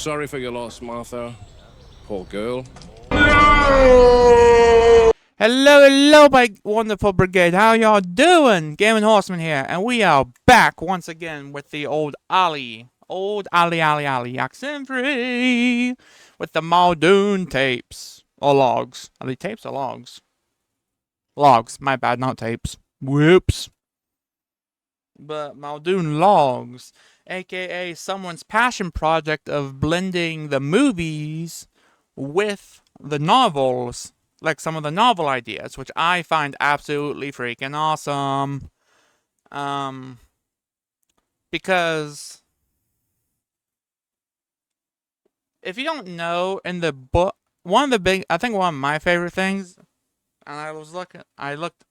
sorry for your loss, Martha. Poor girl. Hello, my wonderful brigade. How y'all doing? Gaming Horseman here, and we are back once again with the old Ali. Old Ali, accent free. With the Muldoon tapes. Or logs. Are they tapes or logs? Logs. My bad, not tapes. Whoops. But Muldoon logs, aka someone's passion project of blending the movies with the novels. Like some of the novel ideas, which I find absolutely freaking awesome. Because if you don't know, in the book, one of my favorite things, and I looked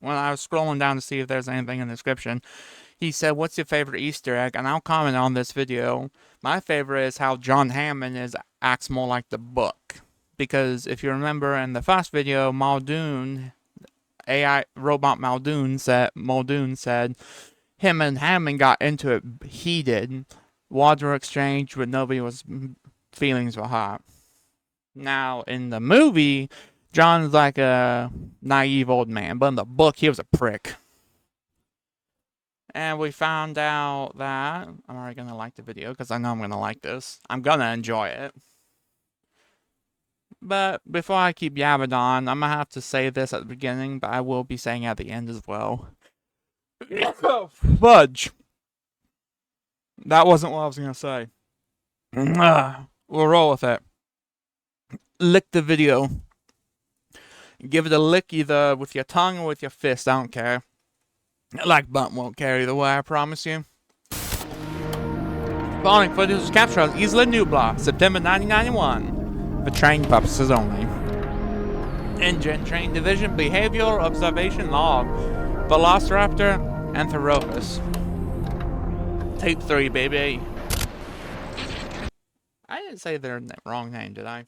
when I was scrolling down to see if there's anything in the description. He said, "What's your favorite Easter egg?" And I'll comment on this video. My favorite is how John Hammond acts more like the book. Because if you remember in the first video, Muldoon, AI robot Muldoon said him and Hammond got into it heated. Water exchange, but nobody was feelings were hot. Now in the movie, John's like a naive old man, but in the book he was a prick. And we found out that I'm already gonna like the video because I know I'm gonna like this. I'm gonna enjoy it. But before I keep yabbing on, I'm gonna have to say this at the beginning, but I will be saying it at the end as well. Fudge. That wasn't what I was gonna say. We'll roll with it. Lick the video. Give it a lick either with your tongue or with your fist, I don't care. Like button won't care either way, I promise you. Following footage was captured on Isla Nublar, September 1991. For training purposes only. Engine Train Division Behavioral Observation Log. Velociraptor Anthropus. Tape 3, baby. I didn't say their wrong name, did I?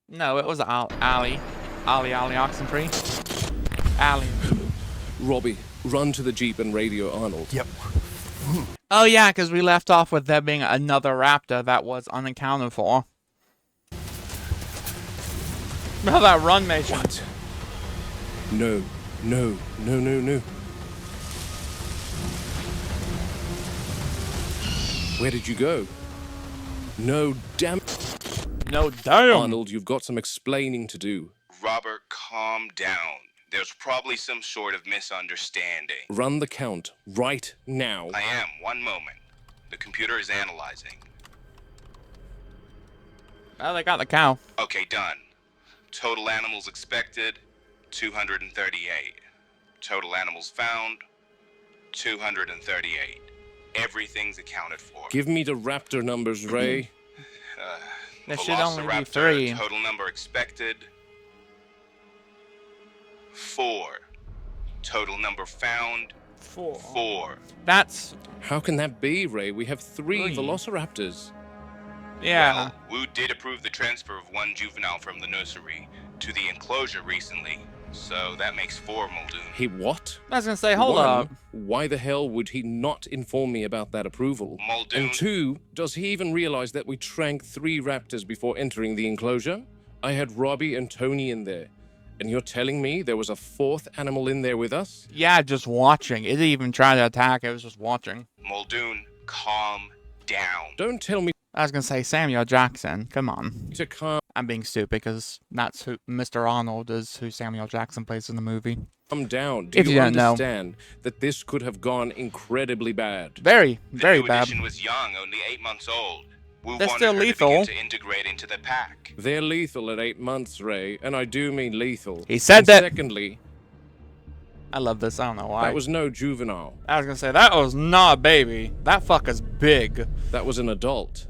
No, it was Ali. Ali Oxenfree. Ali. Robbie, run to the Jeep and radio Arnold. Yep. Oh yeah, because we left off with there being another raptor that was unaccounted for. Remember that run mission? What? No. Where did you go? No, damn. No, damn. Arnold, you've got some explaining to do. Robert, calm down. There's probably some sort of misunderstanding. Run the count right now. I am. One moment. The computer is analyzing. Oh, they got the cow. Okay, done. Total animals expected, 238. Total animals found, 238. Everything's accounted for. Give me the raptor numbers, Ray. There should only be 3. 3. Total number expected, 4. Total number found, 4. That's... How can that be, Ray? We have 3 3. velociraptors. Yeah. Well, Wu did approve the transfer of 1 juvenile from the nursery to the enclosure recently, so that makes 4 Muldoon. He what? I was gonna say, hold 1, up. why the hell would he not inform me about that approval? Muldoon. And 2, does he even realize that we tranked 3 raptors before entering the enclosure? I had Robbie and Tony in there. And you're telling me there was a 4th animal in there with us? Yeah, just watching. It didn't even try to attack, it was just watching. Muldoon, calm down. Don't tell me I was gonna say Samuel Jackson. Come on. to calm I'm being stupid because that's who Mr. Arnold is, who Samuel Jackson plays in the movie. down. Do If you don't know. understand that this could have gone incredibly bad? Very The new bad. edition was young, only 8 months old. Wu They're wanted still her to lethal. begin to integrate into the pack. They're lethal at 8 months, Ray, and I do mean lethal. He said And that- Secondly, I love this. I don't know why. that was no juvenile. I was gonna say that was not a baby. That fucker's big. That was an adult.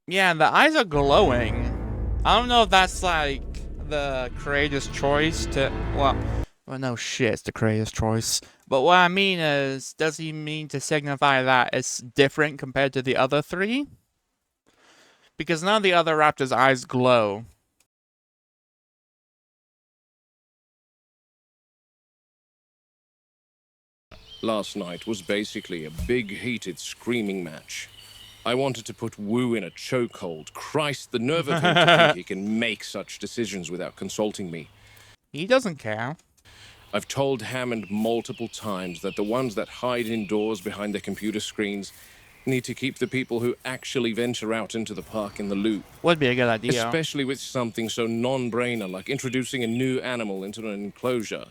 Yeah, the eyes are glowing. I don't know if that's like the creator's choice to well no shit, it's the creator's choice. But what I mean is, does he mean to signify that it's different compared to the other 3? Because none of the other raptors' eyes glow. Last night was basically a big heated screaming match. I wanted to put Wu in a chokehold. Christ, the nerve of him to think he can make such decisions without consulting me. He doesn't care. I've told Hammond multiple times that the ones that hide indoors behind their computer screens need to keep the people who actually venture out into the park in the loop. Would be a good idea. Especially with something so non-brainer like introducing a new animal into an enclosure.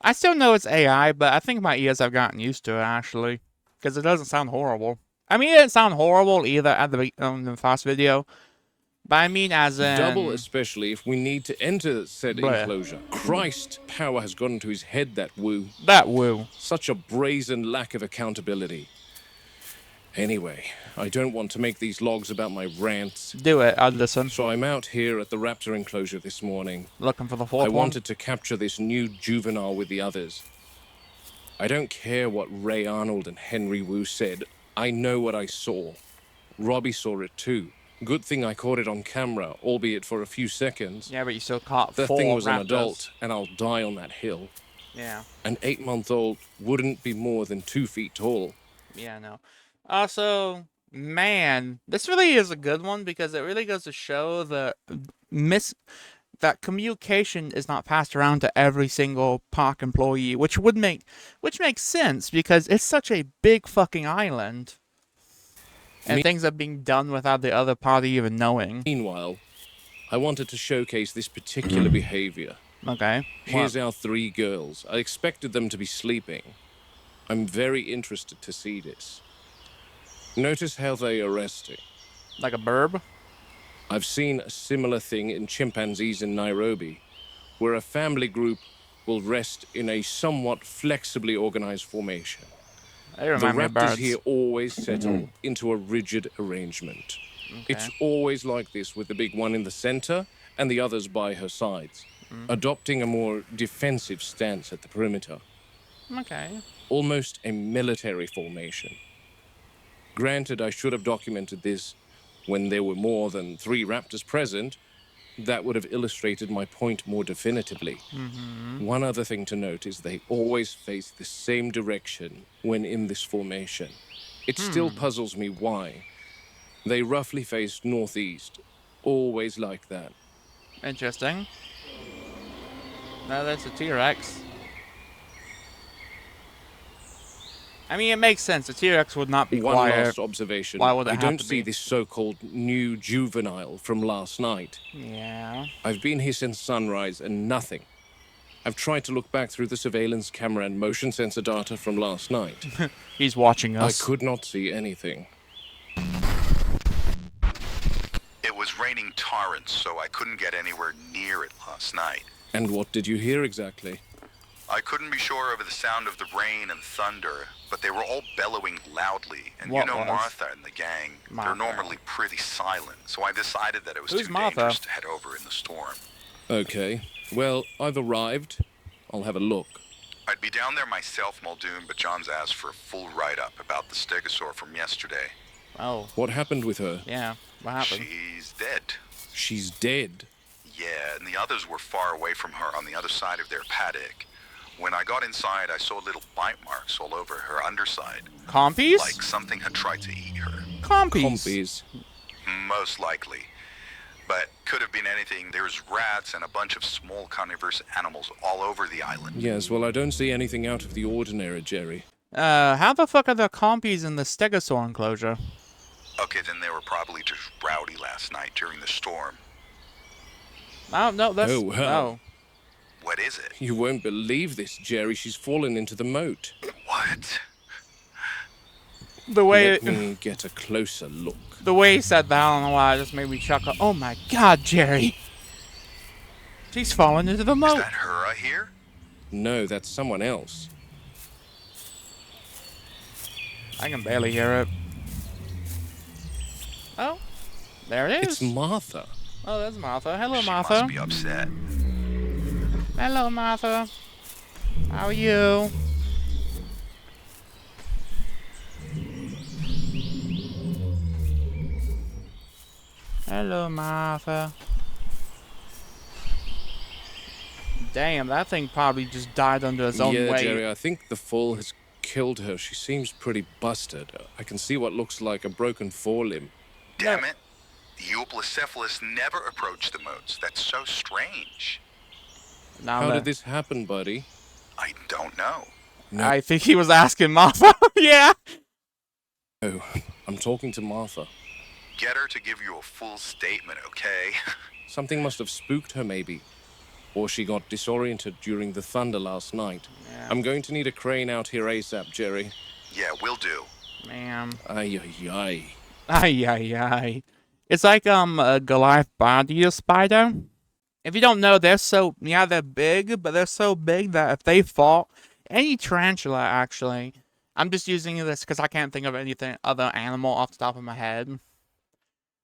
I still know it's AI, but I think my ears have gotten used to it, actually. Because it doesn't sound horrible. I mean, it didn't sound horrible either at the first video. But I mean as in... Double especially if we need to enter said enclosure. Christ, power has gotten to his head, that Wu. That Wu. Such a brazen lack of accountability. Anyway, I don't want to make these logs about my rants. Do it, I'd listen. So I'm out here at the raptor enclosure this morning. Looking for the fourth I one? wanted to capture this new juvenile with the others. I don't care what Ray Arnold and Henry Wu said. I know what I saw. Robbie saw it too. Good thing I caught it on camera, albeit for a few seconds. Yeah, but you still caught That 4 thing was raptors. an adult, and I'll die on that hill. Yeah. An 8-month-old wouldn't be more than 2 feet tall. Yeah, no. Also, man, this really is a good one because it really goes to show that communication is not passed around to every single park employee, which makes sense because it's such a big fucking island. And things are being done without the other party even knowing. Meanwhile, I wanted to showcase this particular behavior. Okay. Here's our 3 girls. I expected them to be sleeping. I'm very interested to see this. Notice how they are resting. Like a burb? I've seen a similar thing in chimpanzees in Nairobi, where a family group will rest in a somewhat flexibly organized formation. They The remind me of raptors birds. here always settle into a rigid arrangement. Okay. It's always like this, with the big one in the center and the others by her sides, adopting a more defensive stance at the perimeter. Okay. Almost a military formation. Granted, I should have documented this when there were more than 3 raptors present. That would have illustrated my point more definitively. One other thing to note is they always face the same direction when in this formation. It still puzzles me why. They roughly face northeast, always like that. Interesting. No, that's a T-Rex. I mean, it makes sense. A T-Rex would not be One quiet. last observation. Why would it I have don't to see be? this so-called new juvenile from last night. Yeah. I've been here since sunrise and nothing. I've tried to look back through the surveillance camera and motion sensor data from last night. He's watching I us. could not see anything. It was raining torrents, so I couldn't get anywhere near it last night. And what did you hear exactly? I couldn't be sure over the sound of the rain and thunder, but they were all bellowing loudly. And What you know was? Martha and the gang, Martha. they're normally pretty silent, so I decided that it was Who's too Martha? dangerous to head over in the storm. Okay. Well, I've arrived. I'll have a look. I'd be down there myself, Muldoon, but John's asked for a full write-up about the stegosaur from yesterday. Oh, What happened with her? yeah. What happened? She's dead. She's dead. Yeah, and the others were far away from her on the other side of their paddock. When I got inside, I saw little bite marks all over her underside. Compies? Like something had tried to eat her. Compies. Compies. Most likely. But could have been anything. There's rats and a bunch of small carnivorous animals all over the island. Yes, well, I don't see anything out of the ordinary, Jerry. How the fuck are there compies in the stegosaur enclosure? Okay, then they were probably just rowdy last night during the storm. Oh, no, that's... Oh, wow. No. What is it? You won't believe this, Jerry. She's fallen into the moat. What? The way... Let me get a closer look. The way he said that, I don't know why, it just made me chuckle. Oh my god, Jerry! She's fallen into the Is moat. that her I hear? No, that's someone else. I can barely hear it. Oh, there it It's is. Martha. Oh, that's Martha. Hello, She Martha. must be upset. Hello, Martha. How are you? Hello, Martha. Damn, that thing probably just died under its own Yeah, weight. Jerry, I think the fall has killed her, she seems pretty busted. I can see what looks like a broken forelimb. Damn it. The Euplocephalus never approached the moats. That's so strange. Now How that- did this happen, buddy? I don't know. No, I think he was asking Martha. Yeah. I'm talking to Martha. Get her to give you a full statement, okay? Something must have spooked her, maybe. Or she got disoriented during the thunder last night. Yeah. I'm going to need a crane out here ASAP, Jerry. Yeah, will do. Ma'am. Ay, ay, ay. Ay, ay, ay. It's like a Goliath body spider. If you don't know, they're big, but they're so big that if they fall, any tarantula actually, I'm just using this because I can't think of anything other animal off the top of my head,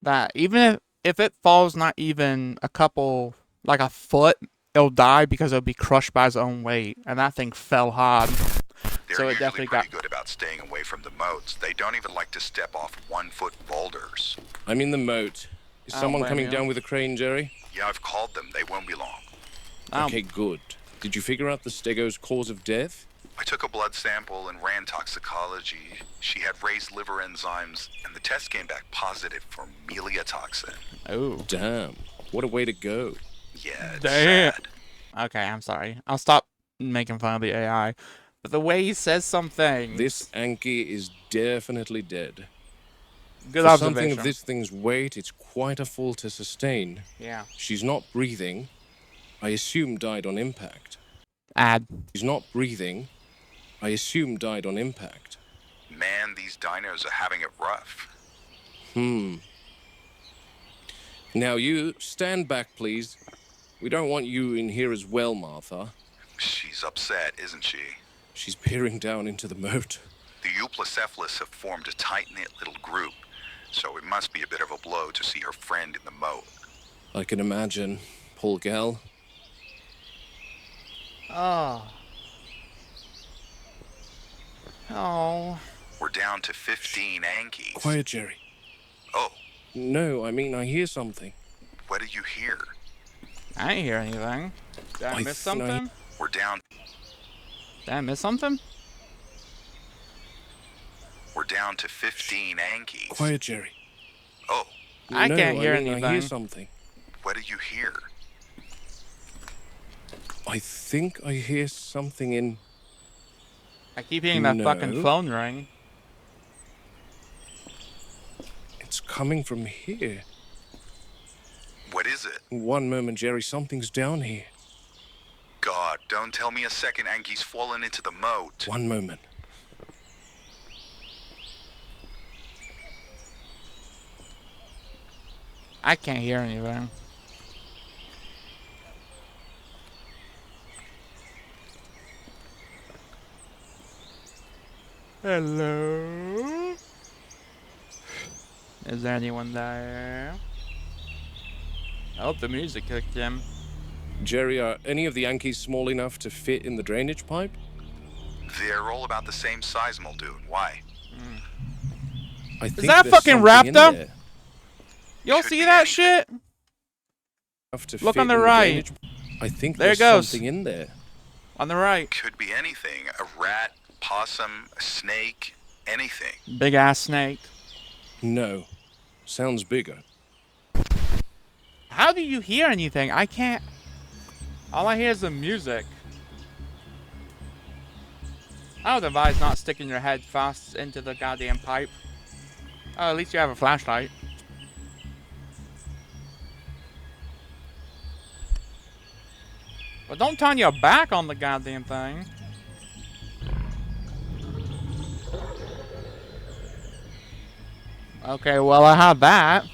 that even if it falls not even a couple, like a foot, it'll die because it'll be crushed by its own weight, and that thing fell hard. They're So it usually definitely pretty got- good about staying away from the moats. They don't even like to step off 1-foot boulders. I'm in the moat. Is I don't someone blame coming you. down with a crane, Jerry? Yeah, I've called them. They won't be long. Okay, good. Did you figure out the stego's cause of death? I took a blood sample and ran toxicology. She had raised liver enzymes, and the test came back positive for meliotoxin. Oh. Damn. What a way to go. Yeah, it's Damn. sad. Okay, I'm sorry. I'll stop making fun of the AI. But the way he says something. This Anki is definitely dead. Good For observation. something of this thing's weight, it's quite a fall to sustain. Yeah. She's not breathing. I assume died on impact. Add. She's not breathing. I assume died on impact. Man, these dinos are having it rough. Now you, stand back, please. We don't want you in here as well, Martha. She's upset, isn't she? She's peering down into the moat. The Euplocephalus have formed a tight-knit little group, so it must be a bit of a blow to see her friend in the moat. I can imagine. Poor gal. Oh. Oh. We're down to 15 Ankies. Quiet, Jerry. Oh, No, I mean, I hear something. what did you hear? I didn't hear anything. Did I I miss th- I- something? We're down. Did I miss something? We're down to 15 Ankies. Quiet, Jerry. Oh, I No, can't hear I hear anything. something. what did you hear? I think I hear something in... I keep hearing that fucking No. phone ring. It's coming from here. What is it? One moment, Jerry. Something's down here. God, don't tell me a second Ankie's fallen into the moat. One moment. I can't hear anything. Hello? Is there anyone there? I hope the music kicked in. Jerry, are any of the Yankees small enough to fit in the drainage pipe? They're all about the same size, Muldoon. Why? I think that there's fucking something in raptor? there Y'all Could see be that anything. shit? enough to Look fit on the in right. drainage- I think There it there's goes. something in there. On the right. Could be anything. A rat, possum, a snake, anything. Big ass snake. No. Sounds bigger. How do you hear anything? I can't. All I hear is the music. I would advise not sticking your head fast into the goddamn pipe. Oh, at least you have a flashlight. But don't turn your back on the goddamn thing. Okay, well, I have that.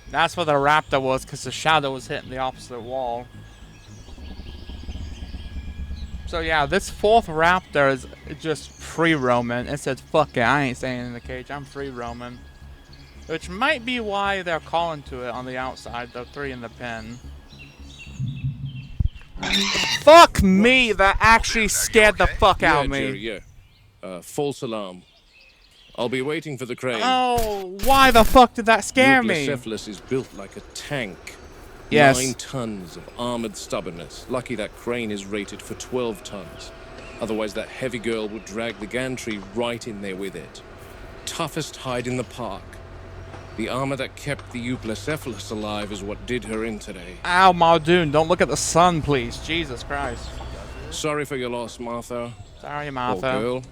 That's where the raptor was, because the shadow was hitting the opposite wall. So yeah, this fourth raptor is just free roaming. It says, fuck it, I ain't staying in the cage, I'm free roaming. Which might be why they're calling to it on the outside, the three in the pen. Fuck me, that actually scared the fuck out of me. Jerry, yeah. False alarm. I'll be waiting for the crane. Oh, why the fuck did that scare me? Euoplocephalus is built like a tank. Yes. 9 tons of armored stubbornness. Lucky that crane is rated for 12 tons. Otherwise, that heavy girl would drag the gantry right in there with it. Toughest hide in the park. The armor that kept the Euoplocephalus alive is what did her in today. Ow, Muldoon, don't look at the sun, please. Jesus Christ. Sorry for your loss, Martha. Sorry, Poor Martha. girl.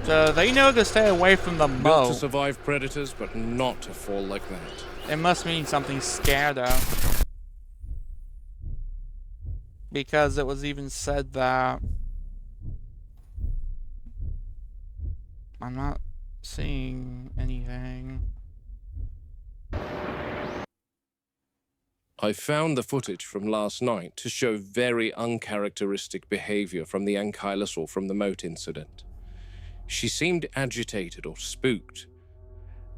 So they know to stay away from the Built moat. to survive predators, but not to fall like that. It must mean something scared her. Because it was even said that... I'm not seeing anything. I found the footage from last night to show very uncharacteristic behavior from the ankylosaur from the moat incident. She seemed agitated or spooked.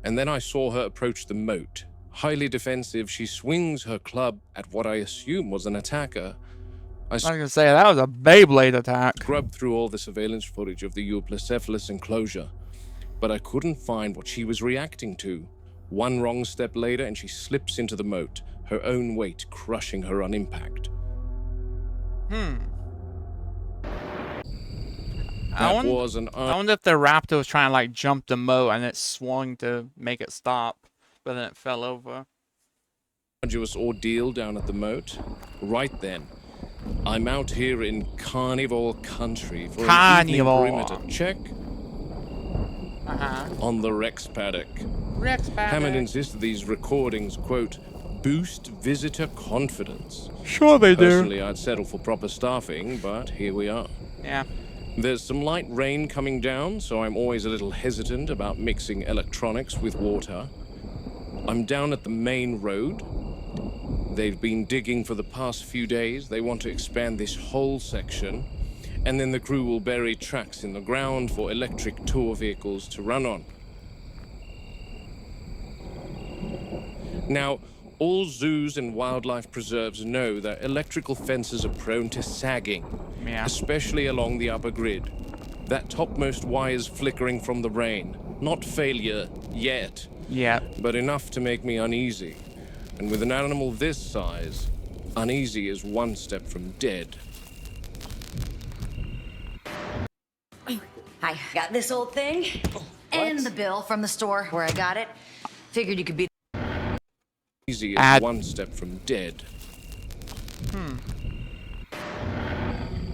And then I saw her approach the moat. Highly defensive, she swings her club at what I assume was an attacker. I was gonna say, that was a Beyblade attack. Scrubbed through all the surveillance footage of the Euoplocephalus enclosure, but I couldn't find what she was reacting to. One wrong step later and she slips into the moat, her own weight crushing her on impact. I That was an wonder if the raptor was trying to like jump the moat and it swung to make it stop, but then it fell over. arduous ordeal down at the moat. Right then, I'm out here in Carnivore country for an evening Carnivore. perimeter check on the Rex Paddock. Rex Paddock. Hammond insisted these recordings, quote, boost visitor confidence. Sure they do. Personally, I'd settle for proper staffing, but here we are. Yeah. There's some light rain coming down, so I'm always a little hesitant about mixing electronics with water. I'm down at the main road. They've been digging for the past few days. They want to expand this whole section, and then the crew will bury tracks in the ground for electric tour vehicles to run on. Now, all zoos and wildlife preserves know that electrical fences are prone to sagging, especially along the upper grid. That topmost wire's flickering from the rain. Not failure yet, but enough to make me uneasy. And with an animal this size, uneasy is one step from dead. I got this old thing and the bill from the store where I got it. Figured you could be. Easy is one step from dead.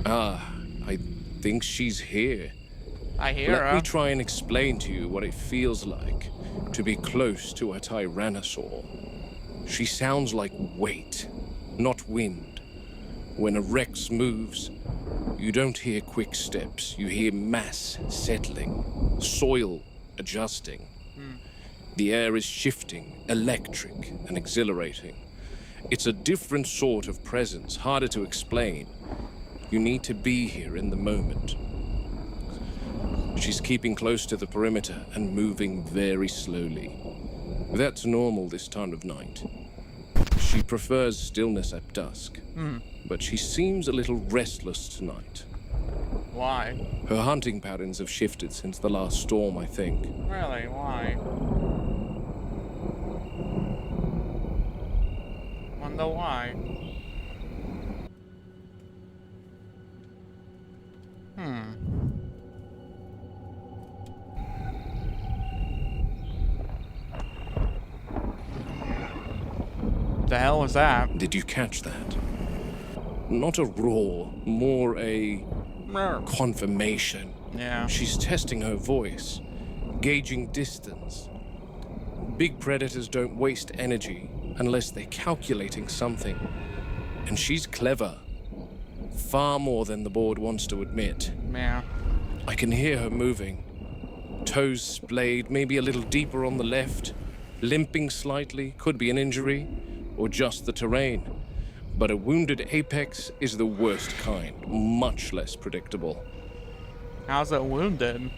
I think she's here. I hear Let her. me try and explain to you what it feels like to be close to a tyrannosaur. She sounds like weight, not wind. When a Rex moves, you don't hear quick steps. You hear mass settling, soil adjusting. The air is shifting, electric and exhilarating. It's a different sort of presence, harder to explain. You need to be here in the moment. She's keeping close to the perimeter and moving very slowly. That's normal this time of night. She prefers stillness at dusk, but she seems a little restless tonight. Why? Her hunting patterns have shifted since the last storm, I think. Really? Why? Wonder why? The hell was that? Did you catch that? Not a roar, more a confirmation. Yeah. She's testing her voice, gauging distance. Big predators don't waste energy unless they're calculating something. And she's clever. Far more than the board wants to admit. Yeah. I can hear her moving. Toes splayed, maybe a little deeper on the left. Limping slightly, could be an injury, or just the terrain. But a wounded apex is the worst kind, much less predictable. How's it wounded?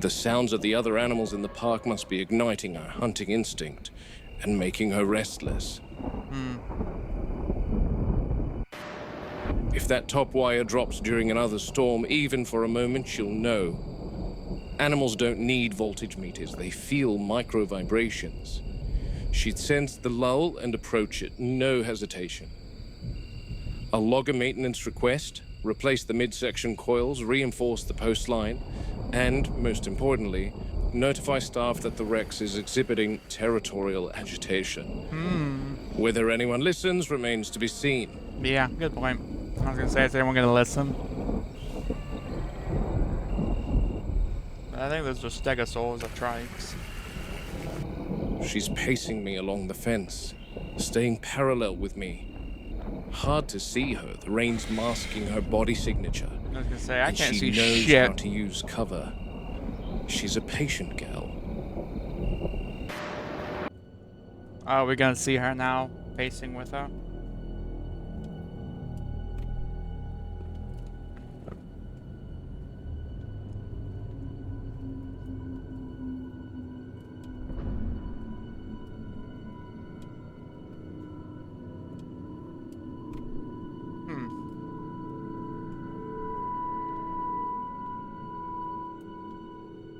The sounds of the other animals in the park must be igniting her hunting instinct and making her restless. If that top wire drops during another storm, even for a moment, she'll know. Animals don't need voltage meters, they feel micro vibrations. She'd sense the lull and approach it, no hesitation. I'll log a maintenance request, replace the midsection coils, reinforce the post line, and, most importantly, notify staff that the Rex is exhibiting territorial agitation. Whether anyone listens remains to be seen. Yeah, good point. I was gonna say, is anyone gonna listen? I think those are stegosaurs or trikes. She's pacing me along the fence, staying parallel with me. Hard to see her, the rain's masking her body signature. I was gonna say, I And can't see she knows shit. how to use cover. She's a patient gal. Oh, we're gonna see her now, pacing with her.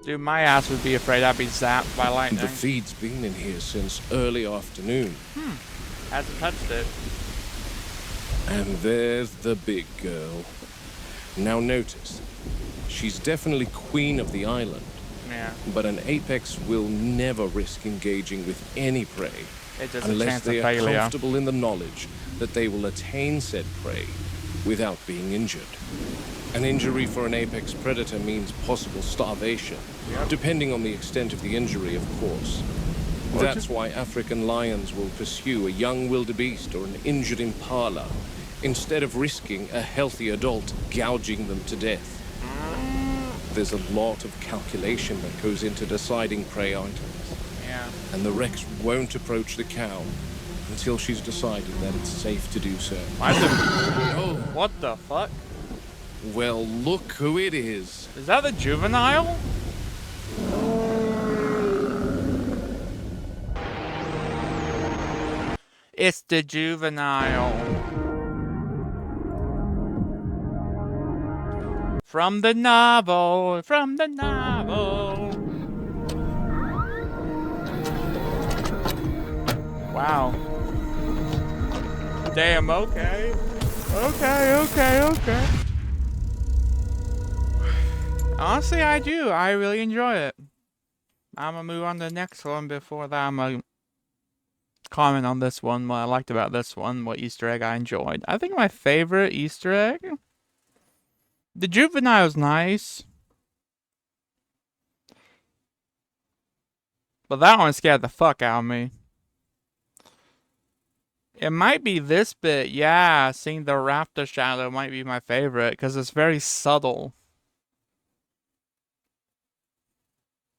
Dude, my ass would be afraid I'd be zapped by lightning. The feed's been in here since early afternoon. Hasn't touched it. And there's the big girl. Now notice, she's definitely queen of the island, Yeah, but an apex will never risk engaging with any prey it's just a unless chance of they are failure. comfortable in the knowledge that they will attain said prey without being injured. An injury for an apex predator means possible starvation, depending on the extent of the injury, of course. That's why African lions will pursue a young wildebeest or an injured impala, instead of risking a healthy adult gouging them to death. There's a lot of calculation that goes into deciding prey items, Yeah. and the Rex won't approach the cow until she's decided that it's safe to do so. Oh, What the fuck? well, look who it is. Is that the juvenile? It's the juvenile. From the novel, from the novel. Wow. Damn, okay. Okay. Honestly, I do. I really enjoy it. I'm gonna move on to the next one. Before that, I'm gonna comment on this one, what I liked about this one, what Easter egg I enjoyed. I think my favorite Easter egg, the juvenile's nice, but that one scared the fuck out of me. It might be this bit, yeah, seeing the raptor shadow might be my favorite, because it's very subtle.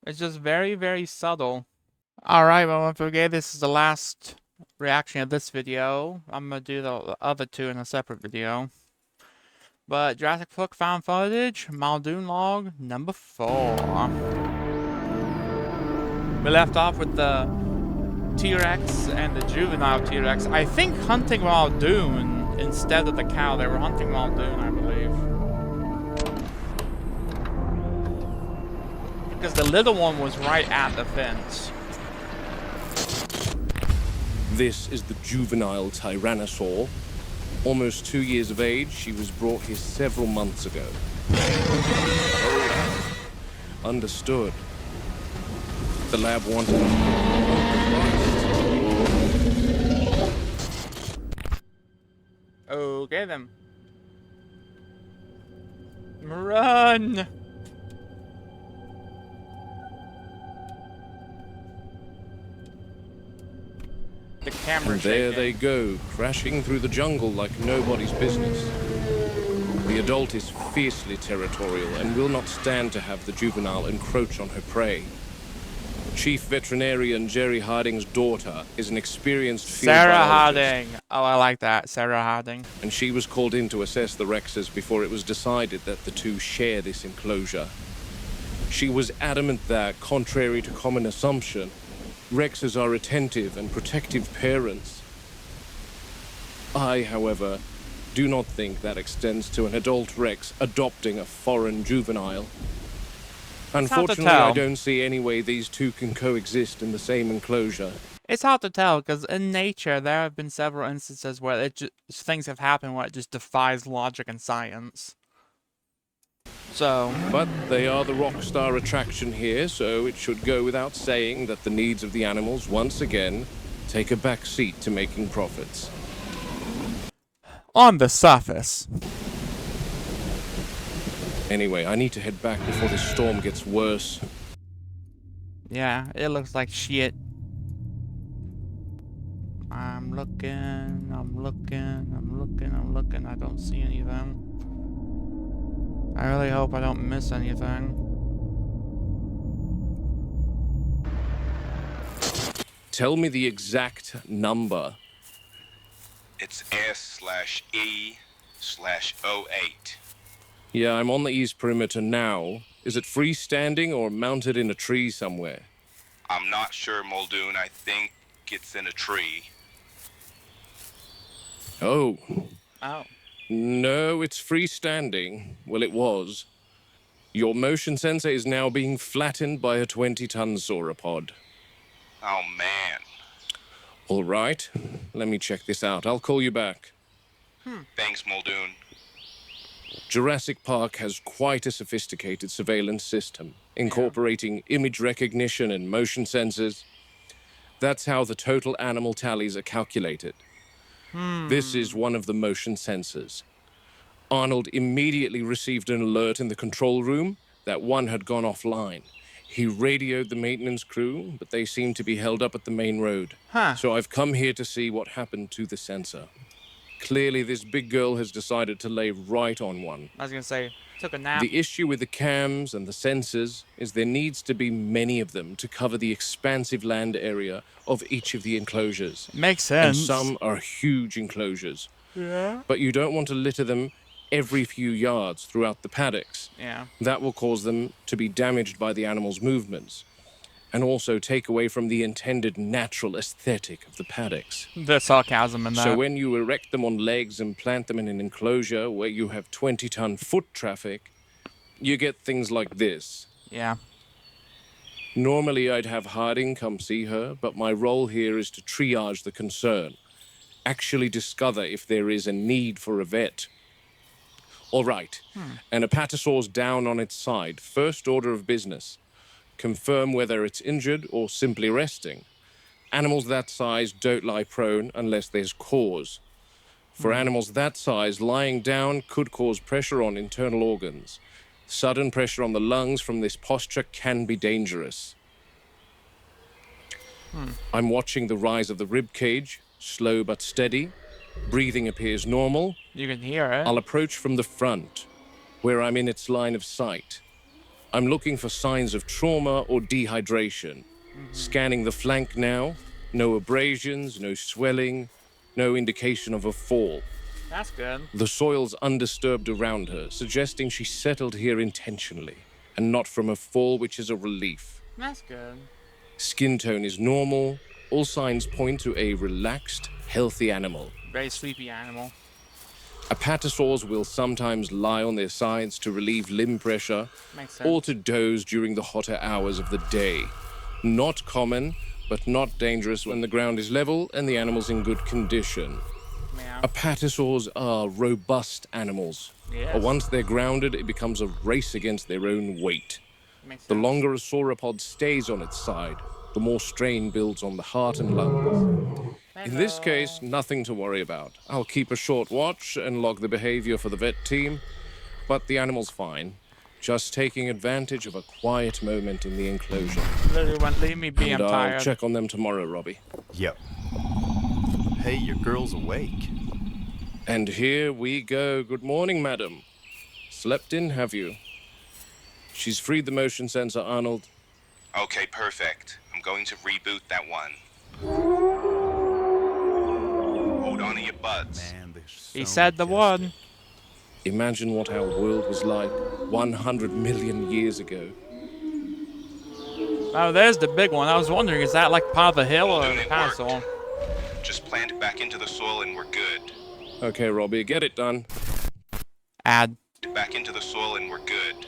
It's just very, very subtle. Alright, well, don't forget, this is the last reaction of this video. I'm gonna do the other two in a separate video. But Jurassic Park found footage, Muldoon log number 4. We left off with the T-Rex and the juvenile T-Rex. I think hunting Muldoon instead of the cow. They were hunting Muldoon, I believe. Because the little one was right at the fence. This is the juvenile Tyrannosaur. Almost 2 years of age, she was brought here several months ago. Understood. The lab wanted... Okay then. Run! The camera And there shaking. they go, crashing through the jungle like nobody's business. The adult is fiercely territorial and will not stand to have the juvenile encroach on her prey. Chief Veterinarian Jerry Harding's daughter is an experienced field Sarah biologist, Harding. Oh, I like that. Sarah Harding. and she was called in to assess the Rexes before it was decided that the two share this enclosure. She was adamant that, contrary to common assumption, Rexes are attentive and protective parents. I, however, Do not think that extends to an adult Rex adopting a foreign juvenile. hard to Unfortunately, tell. I don't see any way these two can coexist in the same enclosure. It's hard to tell because in nature there have been several instances where things have happened where it just defies logic and science. So, But they are the rock star attraction here, so it should go without saying that the needs of the animals once again take a back seat to making profits. on the surface. Anyway, I need to head back before this storm gets worse. Yeah, it looks like shit. I'm looking. I don't see anything. I really hope I don't miss anything. Tell me the exact number. It's S/E/08. Yeah, I'm on the east perimeter now. Is it freestanding or mounted in a tree somewhere? I'm not sure, Muldoon. I think it's in a tree. Oh, Oh. no, it's freestanding. Well, it was. Your motion sensor is now being flattened by a 20-ton sauropod. Oh, man. All right, let me check this out. I'll call you back. Thanks, Muldoon. Jurassic Park has quite a sophisticated surveillance system, incorporating image recognition and motion sensors. That's how the total animal tallies are calculated. This is one of the motion sensors. Arnold immediately received an alert in the control room that one had gone offline. He radioed the maintenance crew, but they seemed to be held up at the main road. Huh. So I've come here to see what happened to the sensor. Clearly, this big girl has decided to lay right on one. I was gonna say, took a nap. The issue with the cams and the sensors is there needs to be many of them to cover the expansive land area of each of the enclosures. Makes And sense. some are huge enclosures. Yeah. But you don't want to litter them every few yards throughout the paddocks. Yeah. That will cause them to be damaged by the animal's movements, and also take away from the intended natural aesthetic of the paddocks. The sarcasm in that. So when you erect them on legs and plant them in an enclosure where you have 20-ton foot traffic, you get things like this. Yeah. Normally I'd have Harding come see her, but my role here is to triage the concern, actually discover if there is a need for a vet. All right, an apatosaur's down on its side. First order of business. Confirm whether it's injured or simply resting. Animals that size don't lie prone unless there's cause. For animals that size, lying down could cause pressure on internal organs. Sudden pressure on the lungs from this posture can be dangerous. I'm watching the rise of the rib cage, slow but steady. Breathing appears normal. You can hear it. I'll approach from the front, where I'm in its line of sight. I'm looking for signs of trauma or dehydration. Scanning the flank now. No abrasions, no swelling, no indication of a fall. That's good. The soil's undisturbed around her, suggesting she settled here intentionally, and not from a fall, which is a relief. That's good. Skin tone is normal. All signs point to a relaxed, healthy animal. Very sleepy animal. Apatosaurs will sometimes lie on their sides to relieve limb pressure, Makes sense. or to doze during the hotter hours of the day. Not common, but not dangerous when the ground is level and the animal's in good condition. Yeah. Apatosaurs are robust animals. Yes. Once they're grounded, it becomes a race against their own weight. Makes The sense. longer a sauropod stays on its side, the more strain builds on the heart and lungs. In this case, nothing to worry about. I'll keep a short watch and log the behavior for the vet team, but the animal's fine. Just taking advantage of a quiet moment in the enclosure. Literally went, leave me be, And I'm I'll tired. check on them tomorrow, Robbie. Yep. Hey, your girl's awake. And here we go. Good morning, madam. Slept in, have you? She's freed the motion sensor, Arnold. Okay, perfect. I'm going to reboot that one. Hold on to your butts. Man, there's He so said the majestic. word. Imagine what our world was like 100 million years ago. Oh, there's the big one. I was wondering, is that like part of the hill or Muldoon, the it castle? worked. Just plant it back into the soil and we're good. Okay, Robbie, get it done. Add. Back into the soil and we're good.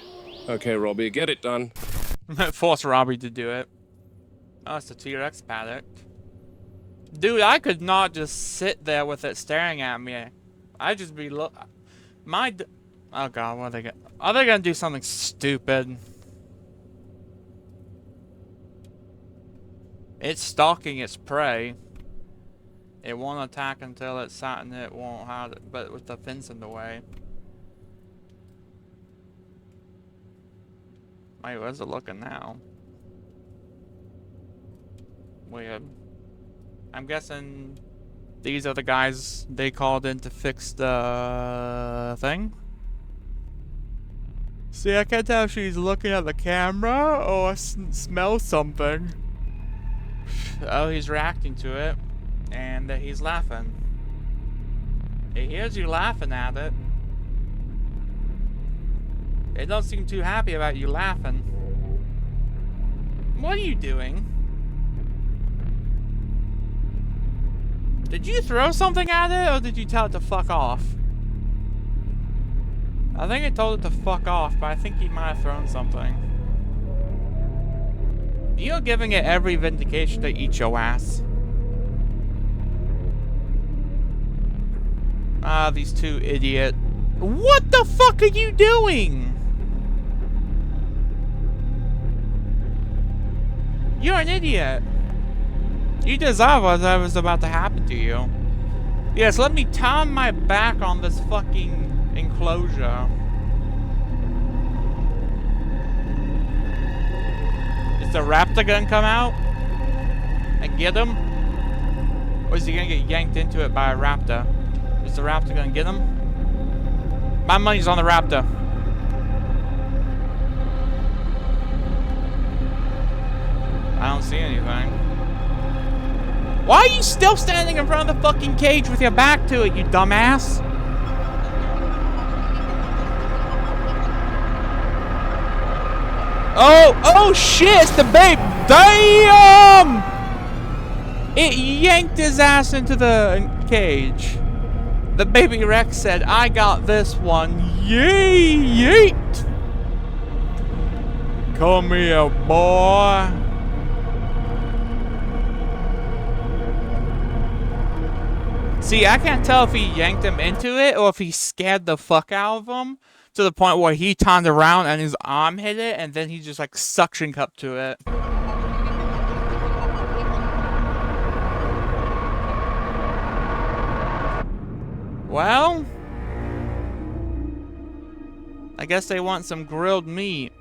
Okay, Robbie, get it done. Force Robbie to do it. Oh, it's a T-Rex Paddock. Dude, I could not just sit there with it staring at me. I'd just be oh god, what are they gonna... Are they gonna do something stupid? It's stalking its prey. It won't attack until it's sat and it won't have it, but with the fence in the way. Wait, where's it looking now? Weird. I'm guessing these are the guys they called in to fix the thing. See, I can't tell if she's looking at the camera or smells something. Oh, he's reacting to it, and he's laughing. He hears you laughing at it. It don't seem too happy about you laughing. What are you doing? Did you throw something at it, or did you tell it to fuck off? I think I told it to fuck off, but I think he might have thrown something. You're giving it every vindication to eat your ass. Ah, these two idiots. What the fuck are you doing? You're an idiot. You deserve what was about to happen to you. Yes, let me turn my back on this fucking enclosure. Is the raptor gonna come out and get him? Or is he gonna get yanked into it by a raptor? Is the raptor gonna get him? My money's on the raptor. I don't see anything. Why are you still standing in front of the fucking cage with your back to it, you dumbass? Oh shit, it's the babe. Damn! It yanked his ass into the cage. The baby Rex said, I got this one. Yeet! Come here, boy. See, I can't tell if he yanked him into it or if he scared the fuck out of him to the point where he turned around and his arm hit it and then he just like suction cupped to it. Well, I guess they want some grilled meat.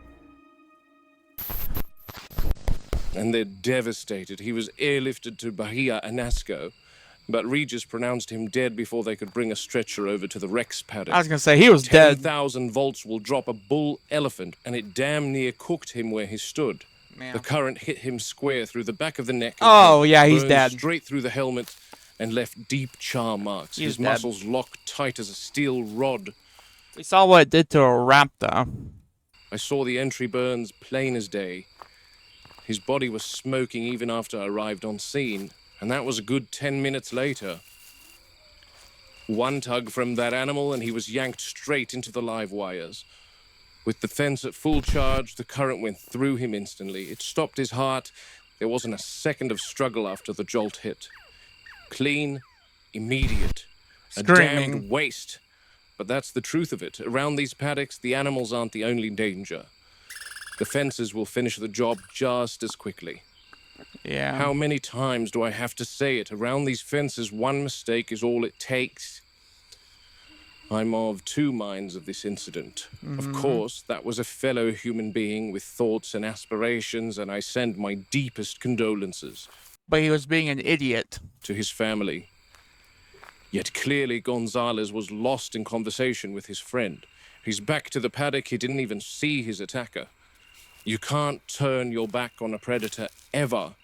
And they're devastated. He was airlifted to Bahia Anasco, but Regis pronounced him dead before they could bring a stretcher over to the Rex paddock. I was gonna say, he was dead. 10,000 volts will drop a bull elephant, and it damn near cooked him where he stood. Man. The current hit him square through the back of the neck. Oh, yeah, he's burned dead. Straight through the helmet and left deep char marks. He's His dead. muscles locked tight as a steel rod. We saw what it did to a raptor. I saw the entry burns plain as day. His body was smoking even after I arrived on scene, and that was a good 10 minutes later. One tug from that animal and he was yanked straight into the live wires. With the fence at full charge, the current went through him instantly. It stopped his heart. There wasn't a second of struggle after the jolt hit. Clean, immediate. Screaming. A damned waste. But that's the truth of it. Around these paddocks, the animals aren't the only danger. The fences will finish the job just as quickly. Yeah. How many times do I have to say it? Around these fences, one mistake is all it takes. I'm of two minds of this incident. Of course, that was a fellow human being with thoughts and aspirations, and I send my deepest condolences. But he was being an idiot. To his family. Yet clearly Gonzalez was lost in conversation with his friend. He's back to the paddock. He didn't even see his attacker. You can't turn your back on a predator ever.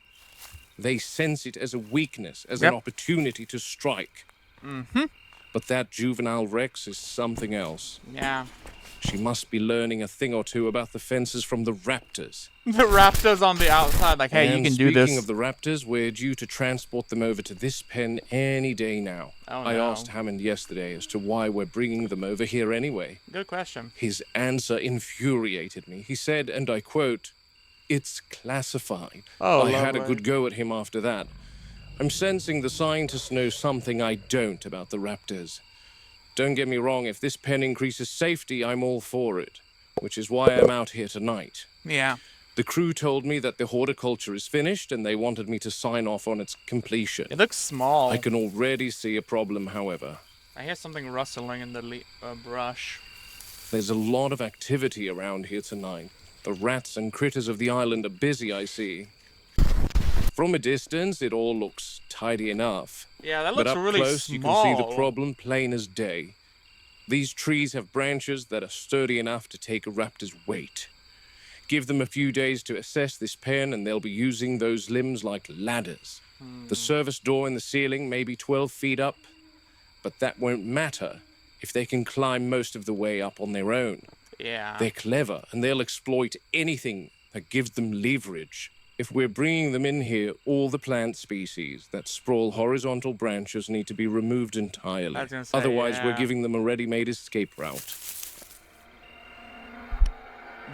They sense it as a weakness, as an opportunity to strike. But that juvenile Rex is something else. Yeah. She must be learning a thing or two about the fences from the raptors. The raptors on the outside, like, hey, And you can do this. speaking of the raptors, we're due to transport them over to this pen any day now. Oh, I no. asked Hammond yesterday as to why we're bringing them over here anyway. Good question. His answer infuriated me. He said, and I quote, "It's classified." Oh, I had a lovely. good go at him after that. I'm sensing the scientists know something I don't about the raptors. Don't get me wrong, if this pen increases safety, I'm all for it, which is why I'm out here tonight. Yeah. The crew told me that the horticulture is finished and they wanted me to sign off on its completion. It looks small. I can already see a problem, however. I hear something rustling in the brush. There's a lot of activity around here tonight. The rats and critters of the island are busy, I see. From a distance, it all looks tidy enough. Yeah, that But looks up really close, small. you can see the problem plain as day. These trees have branches that are sturdy enough to take a raptor's weight. Give them a few days to assess this pen, and they'll be using those limbs like ladders. The service door in the ceiling may be 12 feet up, but that won't matter if they can climb most of the way up on their own. Yeah. They're clever, and they'll exploit anything that gives them leverage. If we're bringing them in here, all the plant species that sprawl horizontal branches need to be removed entirely. I was gonna say, Otherwise, we're yeah. giving them a ready-made escape route.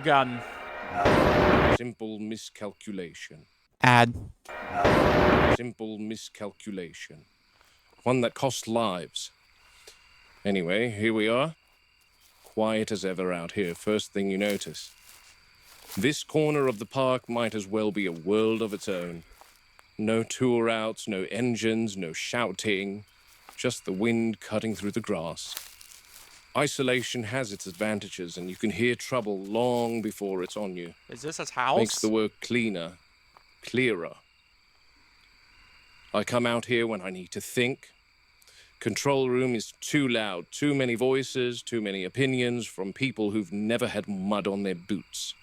Gun. Simple miscalculation. Ad. Simple miscalculation. One that cost lives. Anyway, here we are. Quiet as ever out here, first thing you notice. This corner of the park might as well be a world of its own. No tour outs, no engines, no shouting, just the wind cutting through the grass. Isolation has its advantages, and you can hear trouble long before it's on you. Is this his house? Makes the work cleaner, clearer. I come out here when I need to think. Control room is too loud, too many voices, too many opinions from people who've never had mud on their boots.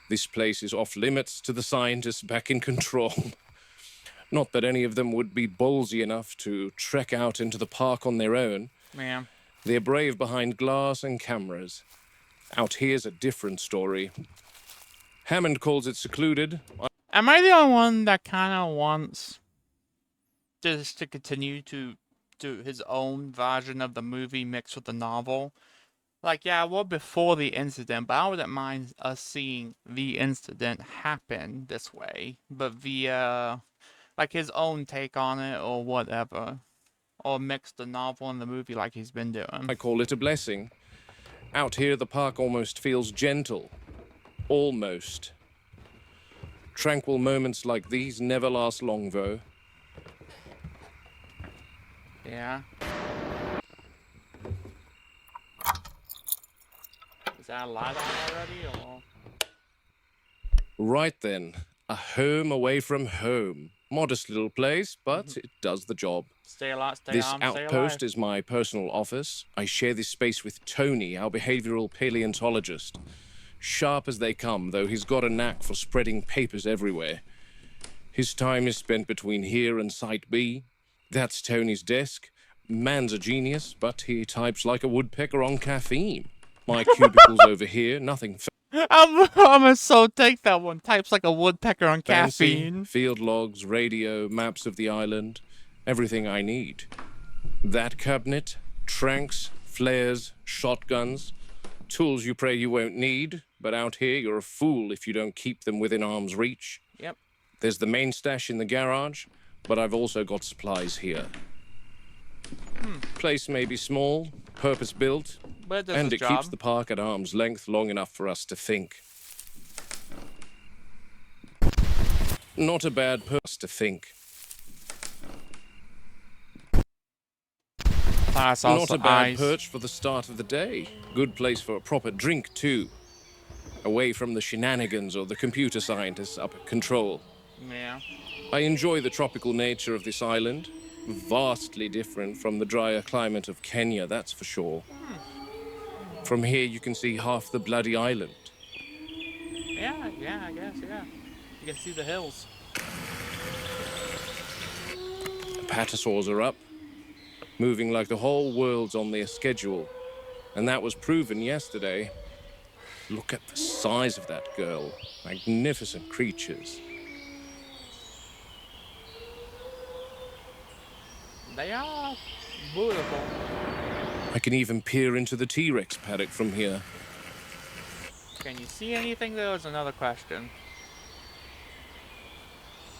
This place is off limits to the scientists back in control. Not that any of them would be ballsy enough to trek out into the park on their own. Yeah. They're brave behind glass and cameras. Out here's a different story. Hammond calls it secluded. Am I the only one that kind of wants just to continue to do his own version of the movie mixed with the novel? Like, yeah, well, before the incident, but I wouldn't mind us seeing the incident happen this way, but via, like, his own take on it or whatever. Or mix the novel and the movie like he's been doing. I call it a blessing. Out here, the park almost feels gentle. Almost. Tranquil moments like these never last long, though. Yeah. Is that a light on already, or? Right then. A home away from home. Modest little place, but it does the job. Stay alive, stay This armed, stay outpost alive. is my personal office. I share this space with Tony, our behavioral paleontologist. Sharp as they come, though he's got a knack for spreading papers everywhere. His time is spent between here and Site B. That's Tony's desk. Man's a genius, but he types like a woodpecker on caffeine. My cubicle's over here, nothing I'm gonna so take that one. Types like a woodpecker on fancy. caffeine. Field logs, radio, maps of the island. Everything I need. That cabinet, tranks, flares, shotguns. Tools you pray you won't need, but out here you're a fool if you don't keep them within arm's reach. Yep. There's the main stash in the garage, but I've also got supplies here. Place may be small, purpose-built, But it does and its it job. keeps the park at arm's length long enough for us to think. Not a bad purpose to think. I saw Not a some bad eyes. perch for the start of the day. Good place for a proper drink, too. Away from the shenanigans or the computer scientists up at control. Yeah. I enjoy the tropical nature of this island. Vastly different from the drier climate of Kenya, that's for sure. From here you can see half the bloody island. Yeah, I guess, yeah. You can see the hills. The patasaurs are up, moving like the whole world's on their schedule. And that was proven yesterday. Look at the size of that girl. Magnificent creatures. They are beautiful. I can even peer into the T-Rex paddock from here. Can you see anything? There was another question.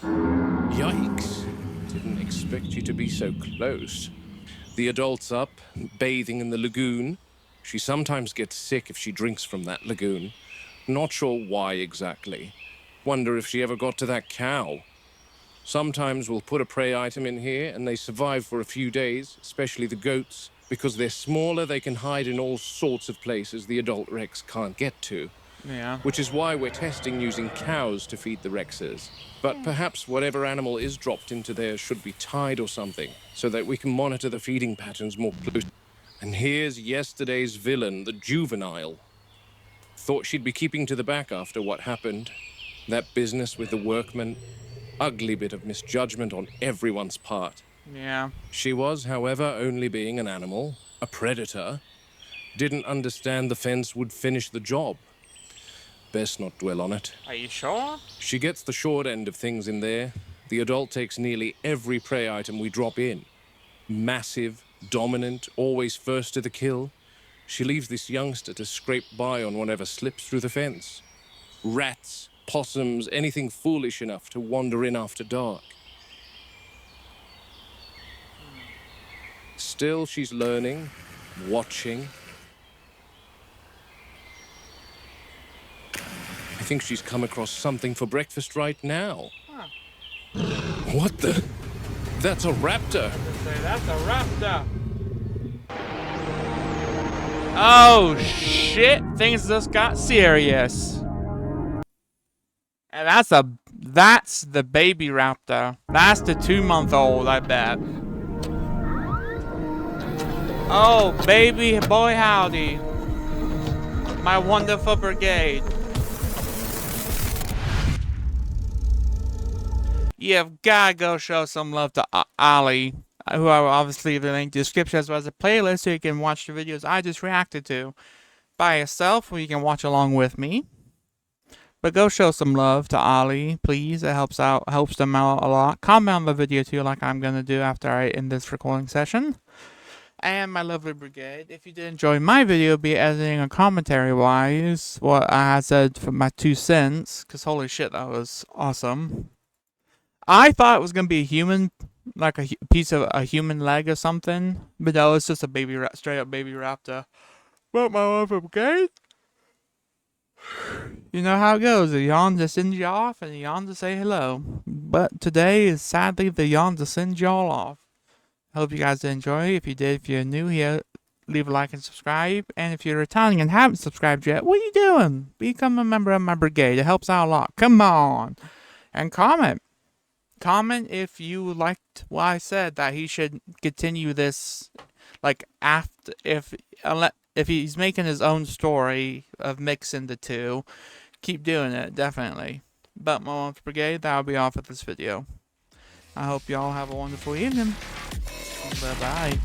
Yikes. Didn't expect you to be so close. The adult's up, bathing in the lagoon. She sometimes gets sick if she drinks from that lagoon. Not sure why exactly. Wonder if she ever got to that cow. Sometimes we'll put a prey item in here and they survive for a few days, especially the goats. Because they're smaller, they can hide in all sorts of places the adult Rex can't get to. Yeah. Which is why we're testing using cows to feed the Rexes. But perhaps whatever animal is dropped into there should be tied or something, so that we can monitor the feeding patterns more closely. And here's yesterday's villain, the juvenile. Thought she'd be keeping to the back after what happened. That business with the workmen. Ugly bit of misjudgment on everyone's part. Yeah. She was, however, only being an animal, a predator. Didn't understand the fence would finish the job. Best not dwell on it. Are you sure? She gets the short end of things in there. The adult takes nearly every prey item we drop in. Massive, dominant, always first to the kill. She leaves this youngster to scrape by on whatever slips through the fence. Rats, possums, anything foolish enough to wander in after dark. Still, she's learning, watching. I think she's come across something for breakfast right now. Huh. What the? That's a raptor. That's a raptor. Oh shit! Things just got serious. And that's the baby raptor. That's the 2-month-old, I bet. Oh, baby boy howdy. My wonderful brigade. You've gotta go show some love to Ali, who I will obviously leave the link in the description as well as a playlist so you can watch the videos I just reacted to by yourself, or you can watch along with me. But go show some love to Ali, please. It helps them out a lot. Comment on the video too, like I'm gonna do after I end this recording session. And my lovely brigade, if you did enjoy my video, be it editing or commentary wise, what I said for my 2 cents, because holy shit, that was awesome. I thought it was gonna be a human, like a piece of a human leg or something, but no, it's just a straight up baby raptor. But my lovely brigade, you know how it goes. The yawn just sends you off, and the yawn to say hello. But today is sadly the yawn to send y'all off. I hope you guys did enjoy. If you did, if you're new here, leave a like and subscribe. And if you're returning and haven't subscribed yet, what are you doing? Become a member of my brigade. It helps out a lot. Come on. And comment. Comment if you liked what I said, that he should continue this, like, after, if he's making his own story of mixing the two, keep doing it, definitely. But my Muldoon'S brigade, that'll be all for this video. I hope y'all have a wonderful evening. Bye-bye.